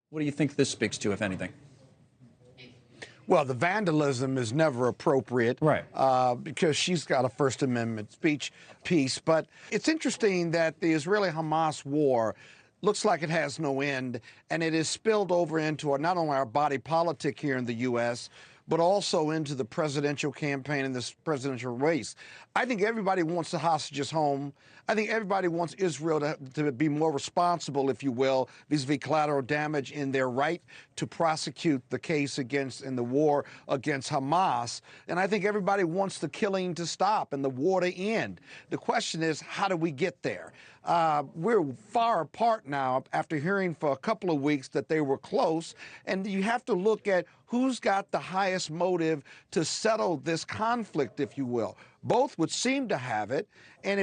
What do you think this speaks to, if anything? Well, the vandalism is never appropriate, Right. because she's got a First Amendment speech piece. But it's interesting that the Israeli-Hamas war looks like it has no end, and it is spilled over into not only our body politic here in the U.S., but also into the presidential campaign and this presidential race. I think everybody wants the hostages home. I think everybody wants Israel to be more responsible, if you will, vis-a-vis collateral damage in their right to prosecute the case against in the war against Hamas. And I think everybody wants the killing to stop and the war to end. The question is, how do we get there? We're far apart now after hearing for a couple of weeks that they were close, and you have to look at who's got the highest motive to settle this conflict, if you will. Both would seem to have it, and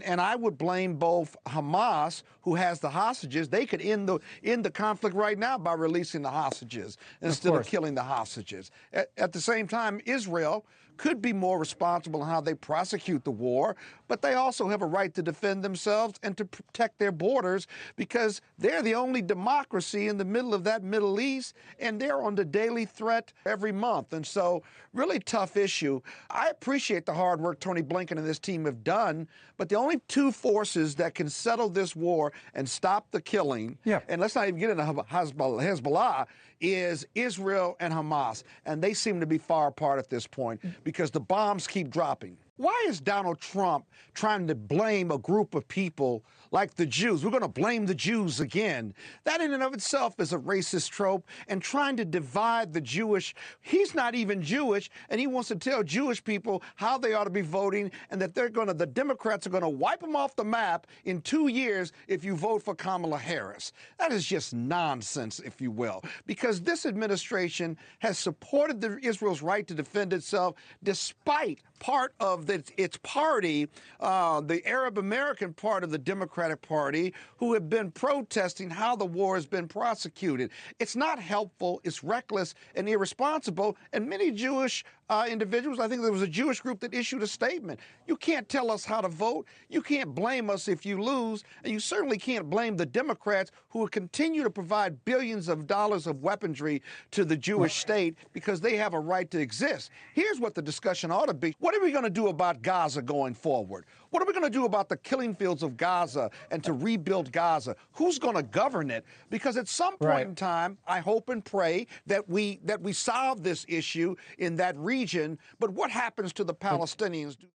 and I would blame both Hamas, who has the hostages. They could end the conflict right now by releasing the hostages instead of killing the hostages. At the same time, Israel could be more responsible in how they prosecute the war, but they also have a right to defend themselves and to protect their borders, because they're the only democracy in the middle of that Middle East, and they're under daily threat every month. And so, really tough issue. I appreciate the hard work Tony Blinken and this team have done, but the only two forces that can settle this war and stop the killing, and let's not even get into Hezbollah, is Israel and Hamas. And they seem to be far apart at this point because the bombs keep dropping. Why is Donald Trump trying to blame a group of people like the Jews? We're going to blame the Jews again. That in and of itself is a racist trope, and trying to divide the Jewish. He's not even Jewish, and he wants to tell Jewish people how they ought to be voting, and that the Democrats are going to wipe them off the map in 2 years if you vote for Kamala Harris. That is just nonsense, if you will, because this administration has supported Israel's right to defend itself despite part of its party, the Arab American part of the Democratic Party, who have been protesting how the war has been prosecuted. It's not helpful, it's reckless and irresponsible, and many Jewish individuals, I think there was a Jewish group that issued a statement. You can't tell us how to vote, you can't blame us if you lose, and you certainly can't blame the Democrats, who will continue to provide billions of dollars of weaponry to the Jewish state because they have a right to exist. Here's what the discussion ought to be. What are we going to do about Gaza going forward? What are we going to do about the killing fields of Gaza and to rebuild Gaza? Who's going to govern it? Because at some point in time, I hope and pray that we solve this issue in that region. But what happens to the Palestinians?